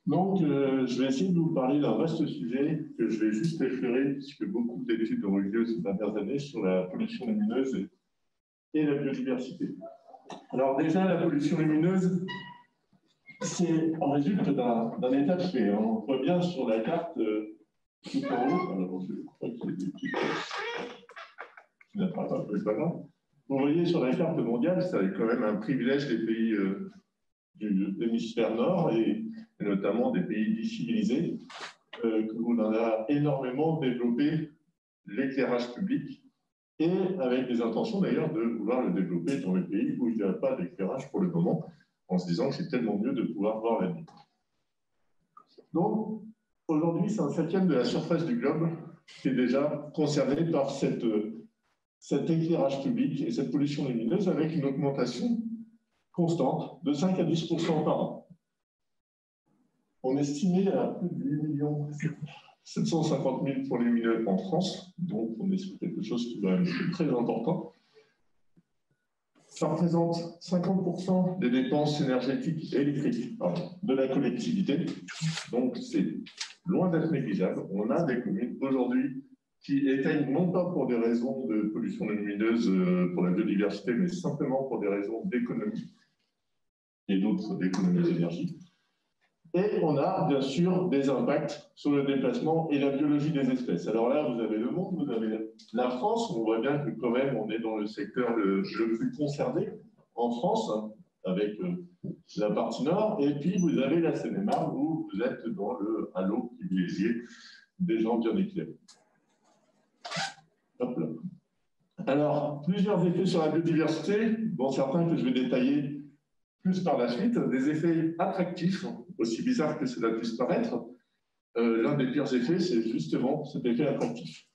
Donc, je vais essayer de vous parler d'un vaste sujet que je vais juste effleurer, puisque beaucoup d'études ont eu lieu ces dernières années sur la pollution lumineuse et la biodiversité. Alors déjà, la pollution lumineuse, c'est en résulte d'un état de fait. On voit bien sur la carte tout en haut. Alors, je crois qu'il y a des petits qui n'apparaissent pas là. Vous voyez sur la carte mondiale, c'est quand même un privilège des pays de l'hémisphère nord et notamment des pays dits civilisés, où on a énormément développé l'éclairage public et avec des intentions d'ailleurs de vouloir le développer dans les pays où il n'y a pas d'éclairage pour le moment, en se disant que c'est tellement mieux de pouvoir voir la nuit. Donc, aujourd'hui, c'est un septième de la surface du globe qui est déjà concerné par cet éclairage public et cette pollution lumineuse avec une augmentation constante de 5 à 10% par an. On estimait à plus de 8 750 000 pour les lumineux en France, donc on est sur quelque chose qui va être très important. Ça représente 50% des dépenses énergétiques et électriques de la collectivité, donc c'est loin d'être négligeable. On a des communes aujourd'hui qui éteignent non pas pour des raisons de pollution lumineuse pour la biodiversité, mais simplement pour des raisons d'économie et d'autres d'économie d'énergie. Et on a bien sûr des impacts sur le déplacement et la biologie des espèces. Alors là, vous avez le monde, vous avez la France, on voit bien que quand même on est dans le secteur le plus concerné en France, avec la partie nord, et puis vous avez la Seine-et-Marne où vous êtes dans le halo privilégié des gens bien éclairés. Hop là. Alors, plusieurs effets sur la biodiversité, bon, certains que je vais détailler plus par la suite, des effets attractifs, aussi bizarre que cela puisse paraître. L'un des pires effets, c'est justement cet effet attractif.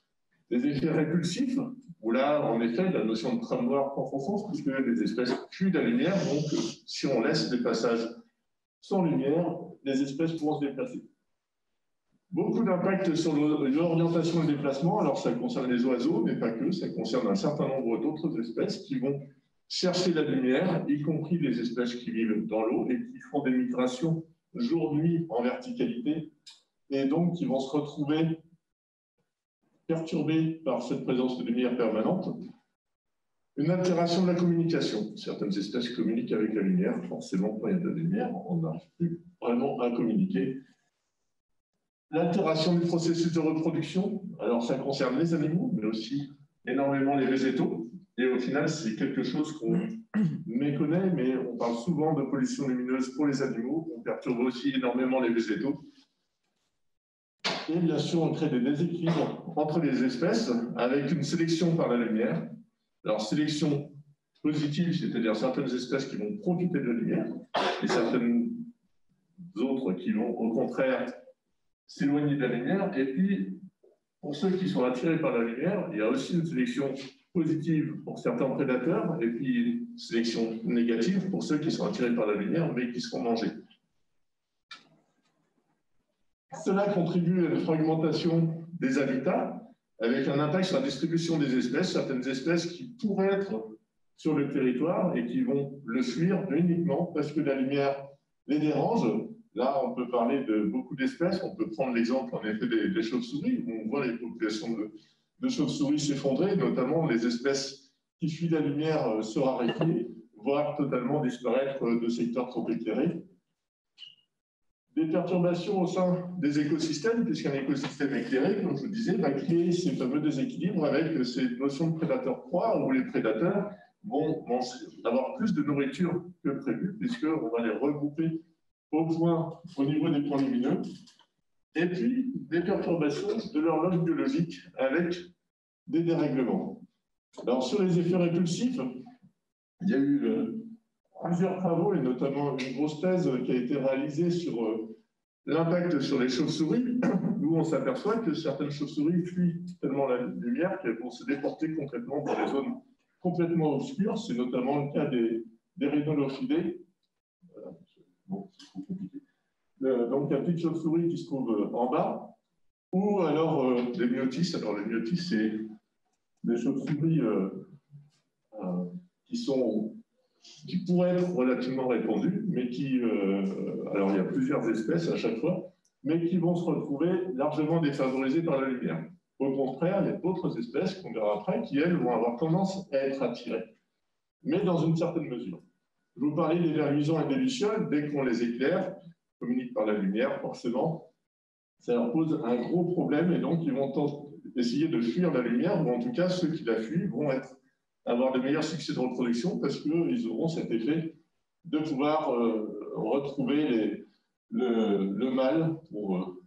Des effets répulsifs, où là, en effet, la notion de trame noire prend son sens, puisque les espèces fuient la lumière, donc si on laisse des passages sans lumière, les espèces pourront se déplacer. Beaucoup d'impact sur l'orientation et le déplacement, alors ça concerne les oiseaux, mais pas que, ça concerne un certain nombre d'autres espèces qui vont chercher la lumière, y compris les espèces qui vivent dans l'eau et qui font des migrations jour-nuit en verticalité, et donc qui vont se retrouver perturbées par cette présence de lumière permanente. Une altération de la communication. Certaines espèces communiquent avec la lumière. Forcément, quand il y a de la lumière, on n'arrive plus vraiment à communiquer. L'altération du processus de reproduction. Alors, ça concerne les animaux, mais aussi énormément les végétaux. Et au final, c'est quelque chose qu'on méconnaît, mais on parle souvent de pollution lumineuse pour les animaux. On perturbe aussi énormément les végétaux. Et bien sûr, on crée des déséquilibres entre les espèces avec une sélection par la lumière. Alors, sélection positive, c'est-à-dire certaines espèces qui vont profiter de la lumière et certaines autres qui vont, au contraire, s'éloigner de la lumière. Et puis, pour ceux qui sont attirés par la lumière, il y a aussi une sélection positive pour certains prédateurs et puis une sélection négative pour ceux qui sont attirés par la lumière mais qui seront mangés. Cela contribue à la fragmentation des habitats avec un impact sur la distribution des espèces, certaines espèces qui pourraient être sur le territoire et qui vont le fuir uniquement parce que la lumière les dérange. Là, on peut parler de beaucoup d'espèces. On peut prendre l'exemple, en effet, des chauves-souris, où on voit les populations de chauves-souris s'effondrer, notamment les espèces qui fuient la lumière se raréfier, voire totalement disparaître de secteurs trop éclairés. Des perturbations au sein des écosystèmes, puisqu'un écosystème éclairé, comme je vous disais, va créer ces fameux déséquilibres avec ces notions de prédateur-proie, où les prédateurs vont avoir plus de nourriture que prévu, puisqu'on va les regrouper au niveau des points lumineux, et puis des perturbations de l'horloge biologique avec des dérèglements. Alors, sur les effets répulsifs, il y a eu plusieurs travaux, et notamment une grosse thèse qui a été réalisée sur l'impact sur les chauves-souris, où on s'aperçoit que certaines chauves-souris fuient tellement la lumière qu'elles vont se déporter complètement dans des zones complètement obscures. C'est notamment le cas des rhinolophidés. Bon, c'est trop compliqué. Donc, la petite chauve-souris qui se trouve en bas, ou alors des myotis. Alors, les myotis, c'est des chauves-souris qui sont qui pourrait être relativement répandues, mais qui, alors il y a plusieurs espèces à chaque fois, mais qui vont se retrouver largement défavorisées par la lumière. Au contraire, il y a d'autres espèces qu'on verra après qui, elles, vont avoir tendance à être attirées, mais dans une certaine mesure. Je vous parlais des vers luisants et des lucioles, dès qu'on les éclaire, communiquent par la lumière, forcément, ça leur pose un gros problème et donc ils vont essayer de fuir la lumière, ou en tout cas ceux qui la fuient vont avoir de meilleurs succès de reproduction parce qu'ils auront cet effet de pouvoir retrouver le mâle pour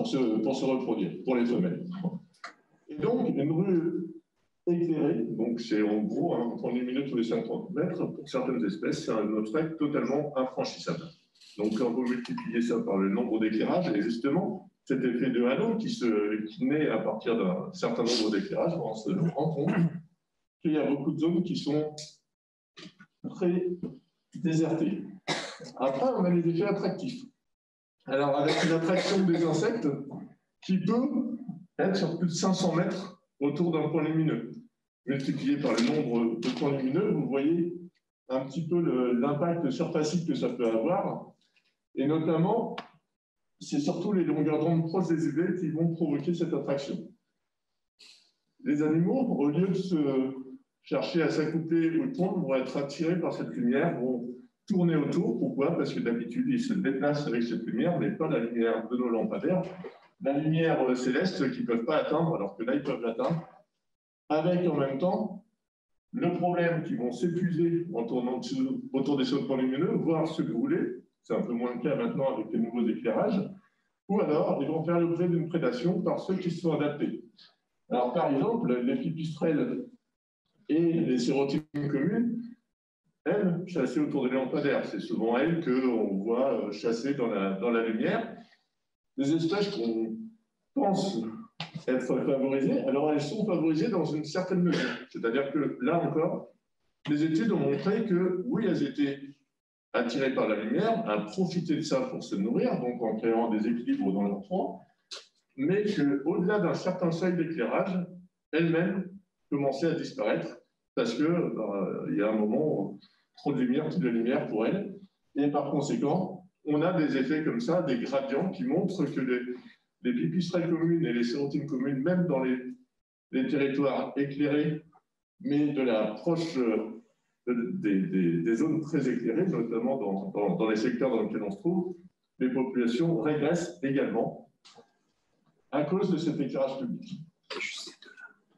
se reproduire, pour les femelles. Et donc, une rue éclairée, donc c'est en gros un point lumineux tous les 50 mètres, pour certaines espèces, c'est un obstacle totalement infranchissable. Donc, quand vous multipliez ça par le nombre d'éclairages, et justement, cet effet de halo qui naît à partir d'un certain nombre d'éclairages, on se rend compte qu'il y a beaucoup de zones qui sont très désertées. Après, on a les effets attractifs. Alors, avec une attraction des insectes qui peut être sur plus de 500 mètres autour d'un point lumineux. Multiplié par le nombre de points lumineux, vous voyez un petit peu l'impact surfacique que ça peut avoir. Et notamment, c'est surtout les longueurs d'onde proches des UV qui vont provoquer cette attraction. Les animaux, au lieu de se chercher à s'accoupler au pont, vont être attirés par cette lumière, vont tourner autour. Pourquoi? Parce que d'habitude, ils se déplacent avec cette lumière, mais pas la lumière de nos lampadaires, la lumière céleste qu'ils ne peuvent pas atteindre, alors que là, ils peuvent l'atteindre, avec en même temps le problème qu'ils vont s'épuiser en tournant autour des sauts de points lumineux, voire se brûler. C'est un peu moins le cas maintenant avec les nouveaux éclairages. Ou alors, ils vont faire l'objet d'une prédation par ceux qui se sont adaptés. Alors, par exemple, les pipistrelles et les sérotines communes, elles, chassées autour des lampadaires. C'est souvent elles qu'on voit chasser dans la lumière. Des espèces qu'on pense être favorisées, alors elles sont favorisées dans une certaine mesure. C'est-à-dire que là encore, les études ont montré que oui, elles étaient attirées par la lumière, à profiter de ça pour se nourrir, donc en créant des équilibres dans leur tronc, mais qu'au-delà d'un certain seuil d'éclairage, elles-mêmes commençaient à disparaître parce qu'il y a un moment, trop de lumière, toute la lumière pour elles, et par conséquent, on a des effets comme ça, des gradients qui montrent que les pipistrelles communes et les sérotines communes, même dans les territoires éclairés, mais de la proche des zones très éclairées, notamment dans les secteurs dans lesquels on se trouve, les populations régressent également à cause de cet éclairage public.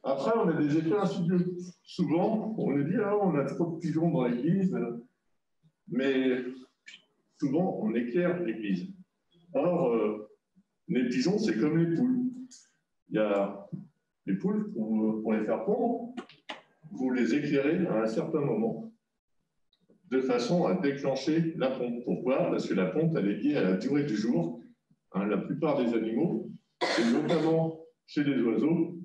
Après, on a des effets insidieux. Souvent, on nous dit ah, on a trop de pigeons dans l'église, mais souvent, on éclaire l'église. Or, les pigeons, c'est comme les poules. Il y a les poules, pour les faire pondre, vous les éclairez à un certain moment, de façon à déclencher la ponte. Pourquoi? Parce que la ponte, elle est liée à la durée du jour. La plupart des animaux, et notamment chez les oiseaux,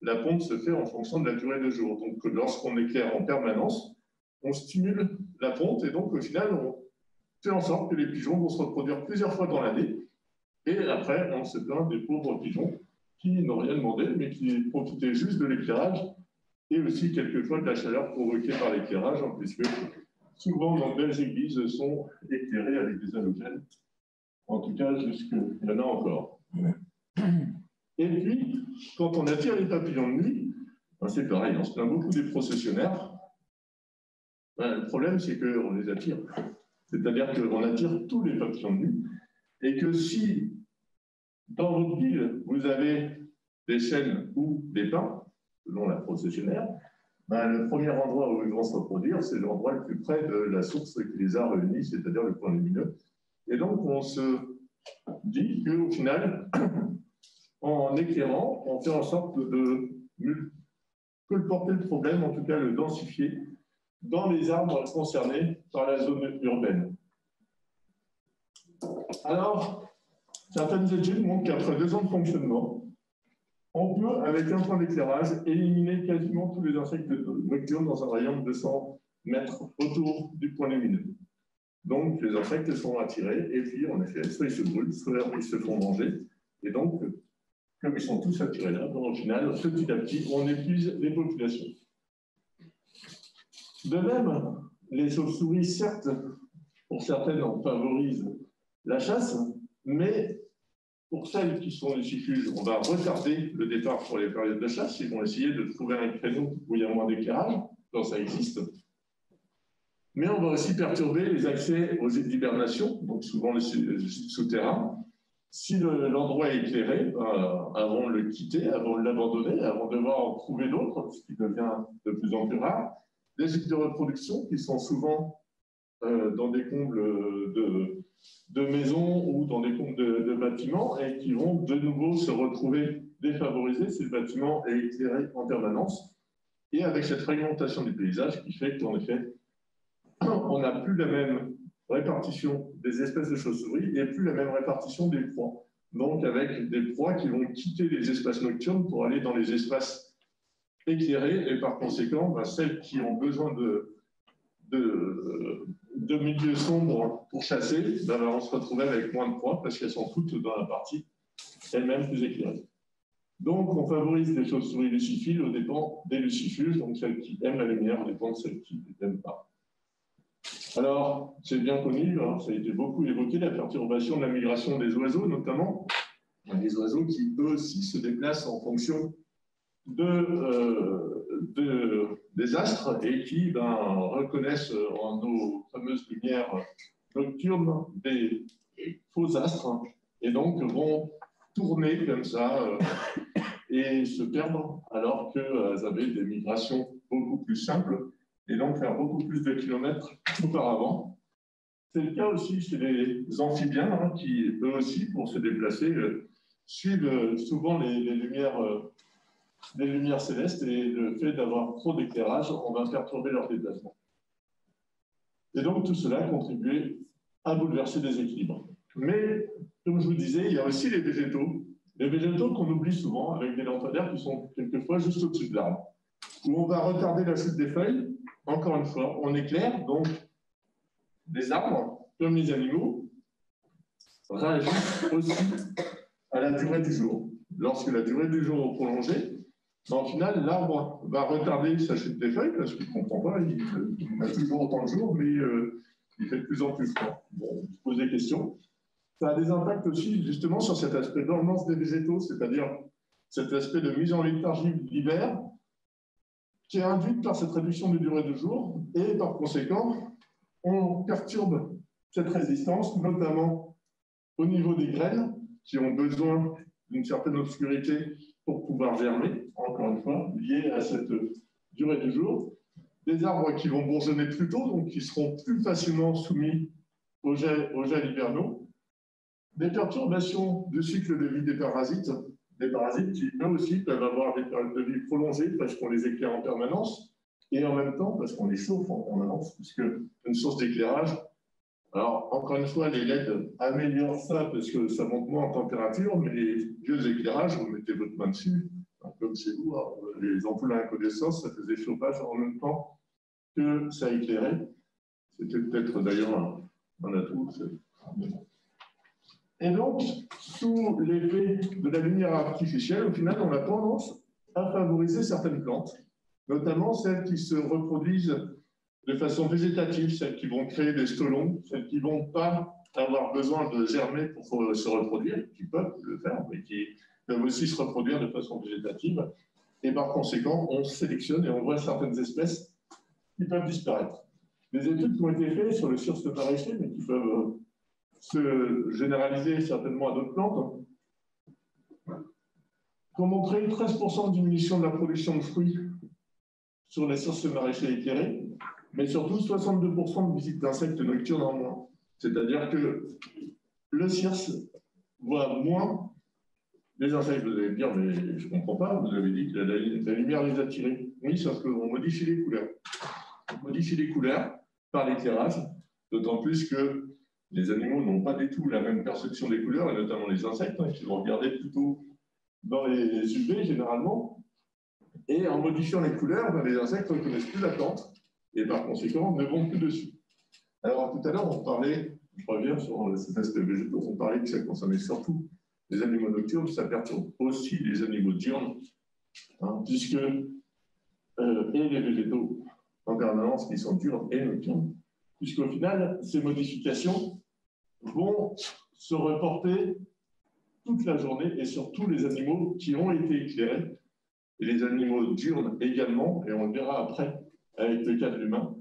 la ponte se fait en fonction de la durée du jour. Donc, lorsqu'on éclaire en permanence, on stimule la ponte et donc, au final, on fait en sorte que les pigeons vont se reproduire plusieurs fois dans l'année. Et après, on se plaint des pauvres pigeons qui n'ont rien demandé, mais qui profitaient juste de l'éclairage et aussi quelquefois de la chaleur provoquée par l'éclairage, puisque souvent nos belles églises sont éclairées avec des halogènes. En tout cas, il y en a encore. Et puis, quand on attire les papillons de nuit, c'est pareil, on se plaint beaucoup des processionnaires. Le problème, c'est qu'on les attire. C'est-à-dire qu'on attire tous les papillons de nuit. Et que si, dans votre ville, vous avez des chênes ou des pins, selon la processionnaire, le premier endroit où ils vont se reproduire, c'est l'endroit le plus près de la source qui les a réunis, c'est-à-dire le point lumineux. Et donc, on se dit qu'au final, en éclairant, on fait en sorte de colporter le problème, en tout cas le densifier, dans les arbres concernés par la zone urbaine. Alors, certaines études montrent qu'après 2 ans de fonctionnement, on peut, avec un point d'éclairage, éliminer quasiment tous les insectes nocturnes dans un rayon de 200 mètres autour du point lumineux. Donc, les insectes sont attirés, et puis, en effet, soit ils se brûlent, soit ils se font manger. Et donc, comme ils sont tous attirés là, au final, petit à petit, on épuise les populations. De même, les chauves-souris, certes, pour certaines, on favorise la chasse, mais pour celles qui sont lucifuges, on va retarder le départ pour les périodes de chasse. Ils vont essayer de trouver un créneau où il y a moins d'éclairage, quand ça existe. Mais on va aussi perturber les accès aux îles d'hibernation, donc souvent les souterrains. Si l'endroit est éclairé, avant de le quitter, avant de l'abandonner, avant de devoir en trouver d'autres, ce qui devient de plus en plus rare, des sites de reproduction qui sont souvent dans des combles de maisons ou dans des combles de bâtiments et qui vont de nouveau se retrouver défavorisés si le bâtiment est éclairé en permanence. Et avec cette fragmentation du paysage qui fait qu'en effet, on n'a plus la même répartition des espèces de chauves-souris et plus la même répartition des proies. Donc avec des proies qui vont quitter les espaces nocturnes pour aller dans les espaces éclairés et par conséquent, celles qui ont besoin de milieux sombres pour chasser, on se retrouve avec moins de proies parce qu'elles sont toutes dans la partie elle-même plus éclairée. Donc on favorise les chauves-souris luciphiles aux dépens des lucifuges, donc celles qui aiment la lumière aux dépens de celles qui n'aiment pas. Alors, c'est bien connu, ça a été beaucoup évoqué, la perturbation de la migration des oiseaux, notamment. Les oiseaux qui, eux aussi, se déplacent en fonction des astres et qui reconnaissent en nos fameuses lumières nocturnes des faux astres et donc vont tourner comme ça et se perdre alors qu'elles avaient des migrations beaucoup plus simples et donc faire beaucoup plus de kilomètres qu'auparavant. C'est le cas aussi chez les amphibiens qui, eux aussi, pour se déplacer, suivent souvent les lumières célestes et le fait d'avoir trop d'éclairage, on va perturber leur déplacement. Et donc tout cela contribue à bouleverser des équilibres. Mais, comme je vous disais, il y a aussi les végétaux qu'on oublie souvent avec des lampadaires qui sont quelquefois juste au-dessus de l'arbre, où on va retarder la chute des feuilles. Encore une fois, on éclaire, donc les arbres, comme les animaux, réagissent aussi à la durée du jour. Lorsque la durée du jour est prolongée, en final, l'arbre va retarder sa chute des feuilles parce qu'il ne comprend pas, il a toujours autant de jours, mais il fait de plus en plus froid. Bon, on se pose des questions. Ça a des impacts aussi justement sur cet aspect dormance des végétaux, c'est-à-dire cet aspect de mise en léthargie l'hiver, qui est induite par cette réduction de durée de jour, et par conséquent, on perturbe cette résistance, notamment au niveau des graines, qui ont besoin d'une certaine obscurité pour pouvoir germer, encore une fois, lié à cette durée du jour. Des arbres qui vont bourgeonner plus tôt, donc qui seront plus facilement soumis aux gels hivernaux. Des perturbations du cycle de vie des parasites qui, eux aussi, peuvent avoir des périodes de vie prolongées parce qu'on les éclaire en permanence et en même temps parce qu'on les chauffe en permanence, puisque une source d'éclairage, alors encore une fois, les LED améliorent ça parce que ça monte moins en température, mais les vieux éclairages, vous mettez votre main dessus, comme chez vous, les ampoules à incandescence, ça faisait chauffage en même temps que ça éclairait. C'était peut-être d'ailleurs un atout. Et donc, sous l'effet de la lumière artificielle, au final, on a tendance à favoriser certaines plantes, notamment celles qui se reproduisent de façon végétative, celles qui vont créer des stolons, celles qui ne vont pas avoir besoin de germer pour se reproduire, qui peuvent le faire, mais qui peuvent aussi se reproduire de façon végétative. Et par conséquent, on sélectionne et on voit certaines espèces qui peuvent disparaître. Des études qui ont été faites sur le cirque maraîcher, mais qui peuvent se généraliser certainement à d'autres plantes, qui ont montré une 13% de diminution de la production de fruits sur les sources maraîchers éclairées, mais surtout 62% de visites d'insectes nocturnes en moins. C'est-à-dire que le cirque voit moins les insectes. Vous allez me dire, mais je ne comprends pas, vous avez dit que la lumière les attirait. Oui, sauf qu'on modifie les couleurs. On modifie les couleurs par l'éclairage, d'autant plus que les animaux n'ont pas du tout la même perception des couleurs, et notamment les insectes, qui vont regarder plutôt dans les UV généralement. Et en modifiant les couleurs, les insectes ne reconnaissent plus la plante, et par conséquent ne vont plus dessus. Alors tout à l'heure, on parlait, je reviens sur cet aspect végétaux, on parlait que ça concernait surtout les animaux nocturnes, ça perturbe aussi les animaux diurnes, hein, puisque, et les végétaux en permanence qui sont diurnes et nocturnes, puisqu'au final, ces modifications vont se reporter toute la journée et sur tous les animaux qui ont été éclairés, et les animaux diurnes également, et on le verra après avec le cas de l'humain.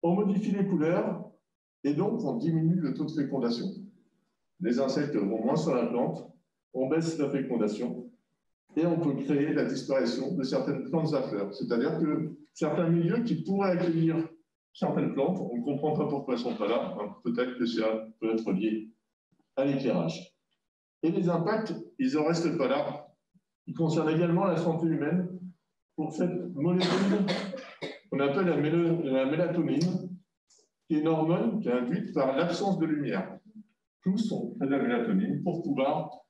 On modifie les couleurs et donc on diminue le taux de fécondation. Les insectes vont moins sur la plante, on baisse la fécondation et on peut créer la disparition de certaines plantes à fleurs. C'est-à-dire que certains milieux qui pourraient accueillir certaines plantes, on ne comprend pas pourquoi elles ne sont pas là, hein, peut-être que ça peut être lié à l'éclairage. Et les impacts, ils n'en restent pas là. Ils concernent également la santé humaine pour cette molécule qu'on appelle la mélatonine, qui est une hormone qui est induite par l'absence de lumière. Tous ont fait de la mélatonine pour pouvoir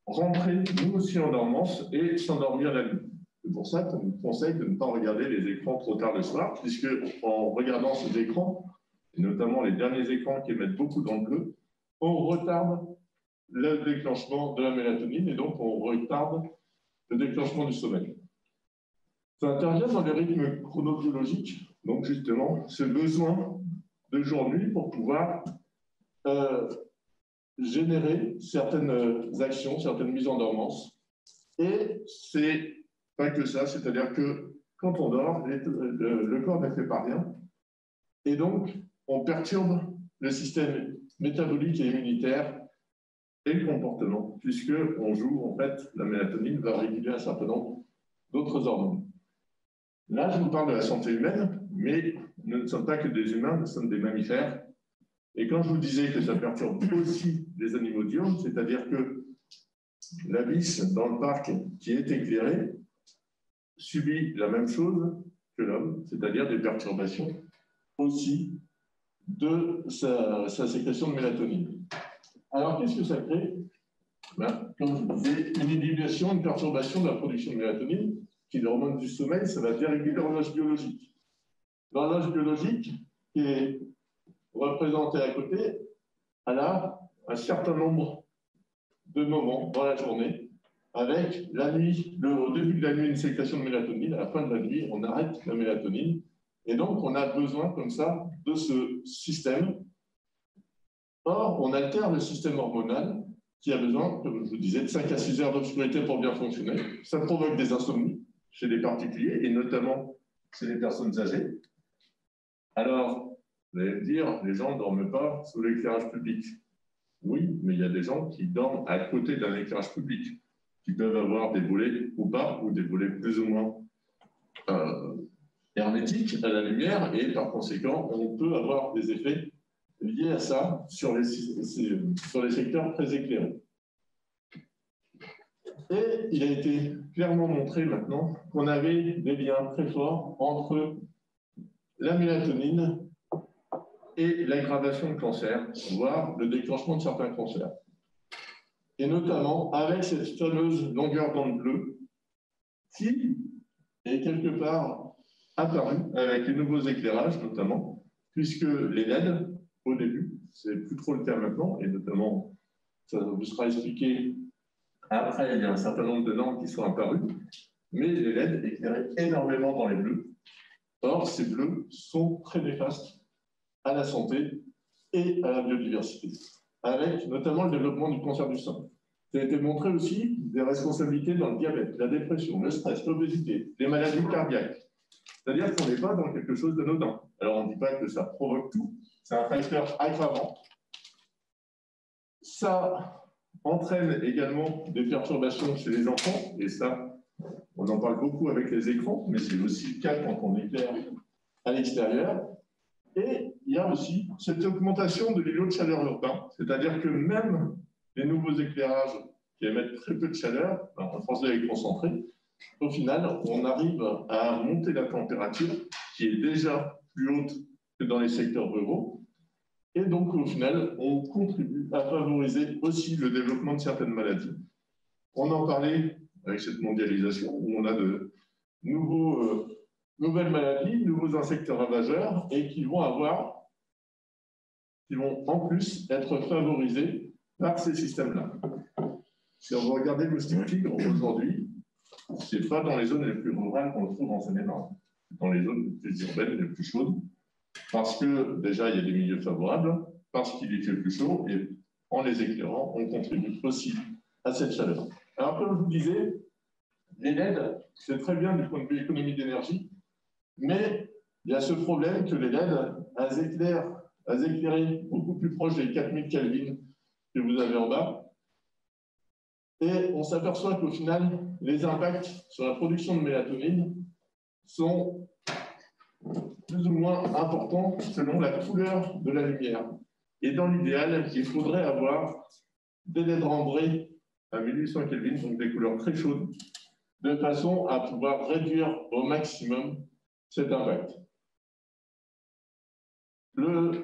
rentrer, nous aussi, en dormance et s'endormir la nuit. C'est pour ça qu'on nous conseille de ne pas regarder les écrans trop tard le soir, puisque en regardant ces écrans, et notamment les derniers écrans qui émettent beaucoup dans le bleu, on retarde le déclenchement de la mélatonine et donc on retarde le déclenchement du sommeil. Ça intervient dans les rythmes chronobiologiques, donc justement ce besoin de jour-nuit pour pouvoir générer certaines actions, certaines mises en dormance. Et c'est pas que ça, c'est-à-dire que quand on dort, le corps ne fait pas rien. Et donc, on perturbe le système métabolique et immunitaire et le comportement, puisqu'on joue, en fait, la mélatonine va réguler un certain nombre d'autres hormones. Là, je vous parle de la santé humaine, mais nous ne sommes pas que des humains, nous sommes des mammifères. Et quand je vous disais que ça perturbe aussi les animaux diurnes, c'est-à-dire que la biche dans le parc qui est éclairée subit la même chose que l'homme, c'est-à-dire des perturbations aussi de sa sécrétion de mélatonine. Alors, qu'est-ce que ça crée? Comme je vous disais, une inhibition, une perturbation de la production de mélatonine, qui est l'hormone du sommeil, ça va déréguler l'horloge biologique. L'horloge biologique, qui est représentée à côté, elle a un certain nombre de moments dans la journée, avec la nuit, au début de la nuit, une sécrétion de mélatonine, à la fin de la nuit, on arrête la mélatonine, et donc on a besoin comme ça de ce système. Or, on altère le système hormonal qui a besoin, comme je vous disais, de 5 à 6 heures d'obscurité pour bien fonctionner. Ça provoque des insomnies chez les particuliers, et notamment chez les personnes âgées. Alors, vous allez me dire, les gens ne dorment pas sous l'éclairage public. Oui, mais il y a des gens qui dorment à côté d'un éclairage public, qui peuvent avoir des volets ou pas, ou des volets plus ou moins hermétiques à la lumière, et par conséquent, on peut avoir des effets liés à ça sur les secteurs très éclairés. Et il a été clairement montré maintenant qu'on avait des liens très forts entre la mélatonine et l'aggravation de cancer, voire le déclenchement de certains cancers. Et notamment avec cette fameuse longueur d'onde bleue qui est quelque part apparue avec les nouveaux éclairages notamment, puisque les LED, au début, c'est plus trop le cas maintenant, et notamment, ça vous sera expliqué après, il y a un certain nombre de lampes qui sont apparues, mais les LED éclairaient énormément dans les bleus. Or, ces bleus sont très néfastes à la santé et à la biodiversité, avec notamment le développement du cancer du sein. Ça a été montré aussi des responsabilités dans le diabète, la dépression, le stress, l'obésité, les maladies cardiaques. C'est-à-dire qu'on n'est pas dans quelque chose d'anodin. Alors, on ne dit pas que ça provoque tout, c'est un facteur aggravant. Ça entraîne également des perturbations chez les enfants, et ça, on en parle beaucoup avec les écrans, mais c'est aussi le cas quand on éclaire à l'extérieur. Et il y a aussi cette augmentation de l'îlot de chaleur urbain, c'est-à-dire que même les nouveaux éclairages qui émettent très peu de chaleur, en français avec concentré, au final, on arrive à monter la température qui est déjà plus haute que dans les secteurs ruraux. Et donc, au final, on contribue à favoriser aussi le développement de certaines maladies. On en parlait avec cette mondialisation, où on a de nouvelles maladies, nouveaux insectes ravageurs, et qui vont en plus être favorisés par ces systèmes-là. Si on veut regarder le moustique tigre, aujourd'hui, ce n'est pas dans les zones les plus rurales qu'on le trouve en Seine-et-Marne, dans les zones les plus urbaines, les plus chaudes, parce que déjà, il y a des milieux favorables, parce qu'il y fait plus chaud, et en les éclairant, on contribue aussi à cette chaleur. Alors, comme je vous disais, les LED, c'est très bien du point de vue économie d'énergie, mais il y a ce problème que les LED, elles éclairent beaucoup plus proche des 4000 Kelvin que vous avez en bas. Et on s'aperçoit qu'au final, les impacts sur la production de mélatonine sont plus ou moins importants selon la couleur de la lumière. Et dans l'idéal, il faudrait avoir des LED rembrés à 1800 Kelvin, donc des couleurs très chaudes, de façon à pouvoir réduire au maximum cet impact.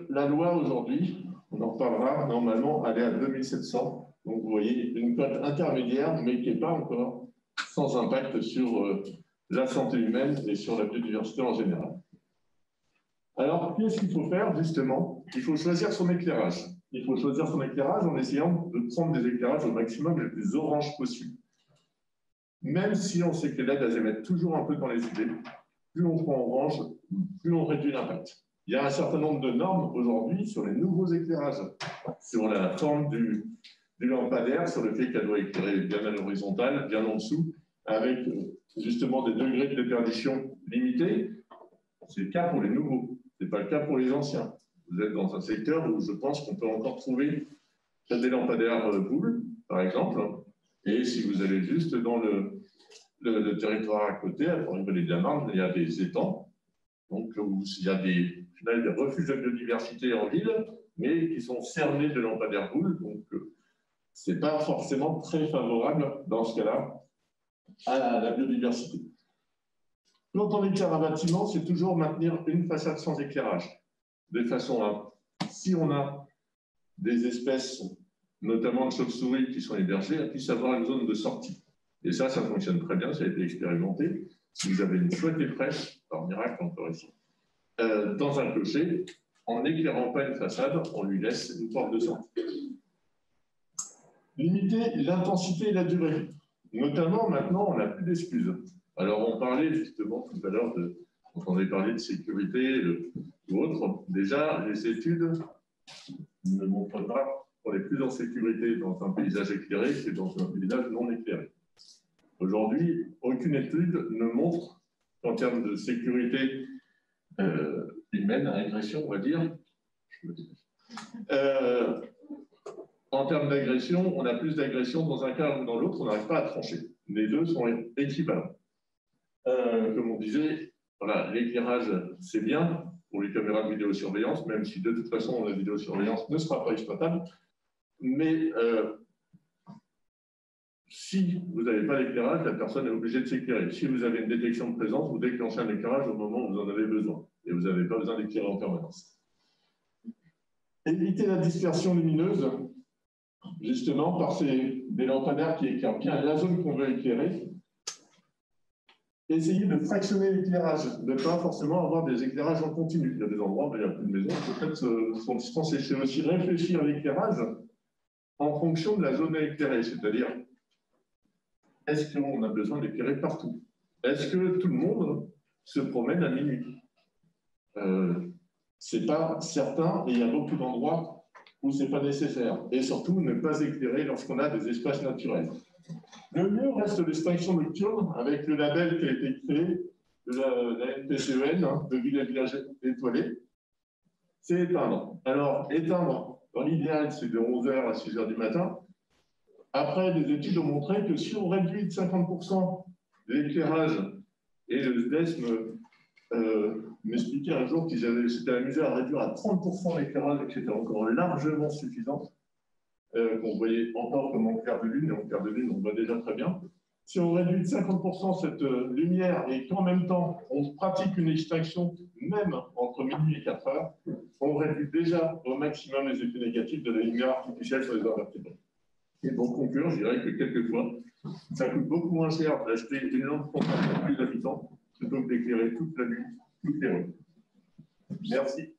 La loi aujourd'hui, on en reparlera, normalement, elle est à 2700. Donc vous voyez une cote intermédiaire, mais qui n'est pas encore sans impact sur la santé humaine et sur la biodiversité en général. Alors, qu'est-ce qu'il faut faire, justement? Il faut choisir son éclairage. Il faut choisir son éclairage en essayant de prendre des éclairages au maximum les plus oranges possibles. Même si on sait que les LED, elles émettent toujours un peu dans les idées, plus on prend orange, plus on réduit l'impact. Il y a un certain nombre de normes aujourd'hui sur les nouveaux éclairages, sur la forme du lampadaire, sur le fait qu'elle doit éclairer bien à l'horizontale, bien en dessous, avec justement des degrés de déperdition limités. C'est le cas pour les nouveaux, ce n'est pas le cas pour les anciens. Vous êtes dans un secteur où je pense qu'on peut encore trouver des lampadaires boules, par exemple, et si vous allez juste dans le territoire à côté, à Port-Rivelé de la Marne, il y a des étangs, donc il y a des refuges de biodiversité en ville, mais qui sont cernés de lampadaires boules, donc ce n'est pas forcément très favorable dans ce cas-là à la biodiversité. Quand on éclaire un bâtiment, c'est toujours maintenir une façade sans éclairage, de façon à, si on a des espèces, notamment de chauves-souris qui sont hébergées, elles puissent avoir une zone de sortie. Et ça fonctionne très bien, ça a été expérimenté. Si vous avez une chouette et fraîche, par miracle encore ici, dans un clocher, en n'éclairant pas une façade, on lui laisse une porte de sortie. Limiter l'intensité et la durée. Notamment, maintenant, on n'a plus d'excuses. Alors, on parlait justement tout à l'heure, quand on avait parlé de sécurité ou autre, déjà, les études ne montrent pas qu'on est plus en sécurité dans un paysage éclairé que dans un paysage non éclairé. Aujourd'hui, aucune étude ne montre qu'en termes de sécurité humaine, agression, on va dire, en termes d'agression, on a plus d'agression dans un cas ou dans l'autre, on n'arrive pas à trancher. Les deux sont équivalents. Comme on disait, voilà, l'éclairage, c'est bien pour les caméras de vidéosurveillance, même si de toute façon, la vidéosurveillance ne sera pas exploitable. Mais si vous n'avez pas d'éclairage, la personne est obligée de s'éclairer. Si vous avez une détection de présence, vous déclenchez un éclairage au moment où vous en avez besoin. Et vous n'avez pas besoin d'éclairer en permanence. Éviter la dispersion lumineuse, justement, par des lampadaires qui éclairent bien la zone qu'on veut éclairer. Essayez de fractionner l'éclairage, de ne pas forcément avoir des éclairages en continu. Il y a des endroits où il n'y a plus de maison, peut-être sont distancés. C'est aussi réfléchir à l'éclairage en fonction de la zone à éclairer, c'est-à-dire, est-ce qu'on a besoin d'éclairer partout? Est-ce que tout le monde se promène à minuit? Ce n'est pas certain, et il y a beaucoup d'endroits où ce n'est pas nécessaire. Et surtout, ne pas éclairer lorsqu'on a des espaces naturels. Le mieux reste l'extinction nocturne avec le label qui a été créé de la NPCEN, de ville et village étoilé. C'est éteindre. Alors, éteindre, dans l'idéal, c'est de 11h à 6h du matin. Après, des études ont montré que si on réduit de 50% l'éclairage, et le SDES m'expliquait un jour qu'ils s'étaient amusés à réduire à 30% l'éclairage et que c'était encore largement suffisant, qu'on voyait encore comme en clair de lune, et en clair de lune, on voit déjà très bien. Si on réduit de 50% cette lumière et qu'en même temps, on pratique une extinction, même entre minuit et 4 heures, on réduit déjà au maximum les effets négatifs de la lumière artificielle sur les invertébrés. Et pour conclure, je dirais que quelquefois, ça coûte beaucoup moins cher d'acheter une lampe pour plus d'habitants plutôt que d'éclairer toute la nuit, toute les rues. Merci.